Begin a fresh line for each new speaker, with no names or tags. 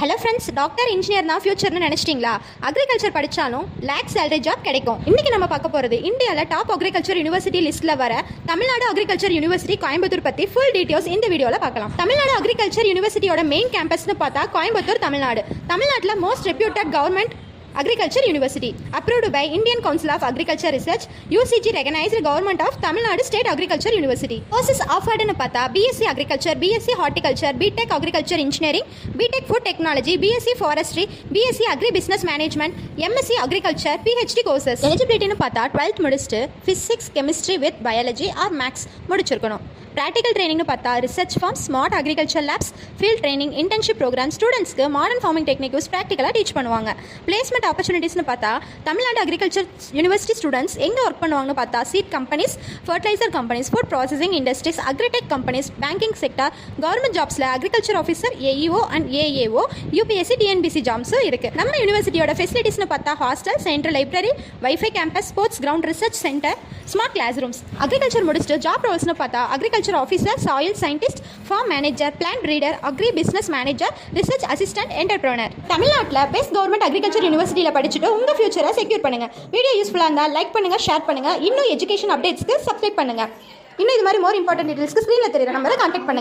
Hello friends, doctor engineer தான் ஃபியூச்சர்னு நினச்சிட்டிங்களா? Agriculture படித்தாலும் lakh salary job கிடைக்கும். இன்றைக்கி நம்ம பார்க்க போகிறது இந்தியாவில் டாப் அக்ரிகல்ச்சர் யூனிவர்சிட்டி லிஸ்ட்டில் வர தமிழ்நாடு அக்ரிகல்ச்சர் யூனிவர்சிட்டி கோயம்புத்தூர் பற்றி ஃபுல் டீட்டெயில்ஸ் இந்த வீடியோவில் பார்க்கலாம். தமிழ்நாடு அக்ரிகல்ச்சர் யூனிவர்சிட்டியோட மெயின் கேம்பஸ்னு பார்த்தா கோயம்புத்தூர், தமிழ்நாட்டில் most reputed government Agriculture University, approved by Indian Council of Agriculture Research, UCG recognized Government of Tamil Nadu State Agriculture University. Courses offered nu paatha BSc Agriculture, BSc Horticulture, BTech Agriculture Engineering, BTech Food Technology, BSc Forestry, BSc Agri Business Management, MSc Agriculture, PhD courses. Eligibility nu paatha 12th முடிச்சிட்டு Physics, Chemistry with Biology or Maths முடிச்சிருக்கணும். Practical training nu paatha research farms, smart agriculture labs, field training, internship program, students ku modern farming technique use practical teach பண்ணுவாங்க. Placement ஆப்பர்ச்சுனிட்டிஸ்னு பார்த்தா Tamil Nadu agriculture university students எங்கே work பண்ணுவாங்கன்னு பார்த்தா seed companies, fertilizer companies, food processing industries, agritech companies, banking sector, government ஜாப்ஸில் agriculture officer, AEO and AAO, UPSC, TNPSC ஜாப்ஸும் இருக்குது. நம்ம யூனிவர்சிட்டியோட ஃபெசிலிட்டிஸ்னு பார்த்தா hostel, central library, WiFi campus, sports ground, research centre, smart class rooms. Agriculture முடிச்சுட்டு job ரோல்ஸ்னு பார்த்தா agriculture officer, soil scientist, farm manager, plant breeder, agri business manager, research assistant, entrepreneur. தமிழ்நாட்டில் பெஸ்ட் கவர்மெண்ட் அக்ரிகல்ச்சர் யூனிவர்சிட்டியில் படிச்சுட்டு உங்கள் ஃபியூச்சரை secure பண்ணுங்க. Video யூஸ்ஃபுல்லாக இருந்தால் லைக் பண்ணுங்க, ஷேர் பண்ணுங்க. இன்னும் எஜுகேஷன் அப்டேட்ஸ்க்கு சப்ஸ்கிரைப் பண்ணுங்க. இன்னும் இது மாதிரி மோர் இம்பார்ட்டன்ட் டீடைல்ஸ்க்கு ஸ்க்ரீனில் தெரியுற நம்பரை கான்டாக்ட் பண்ணுங்க.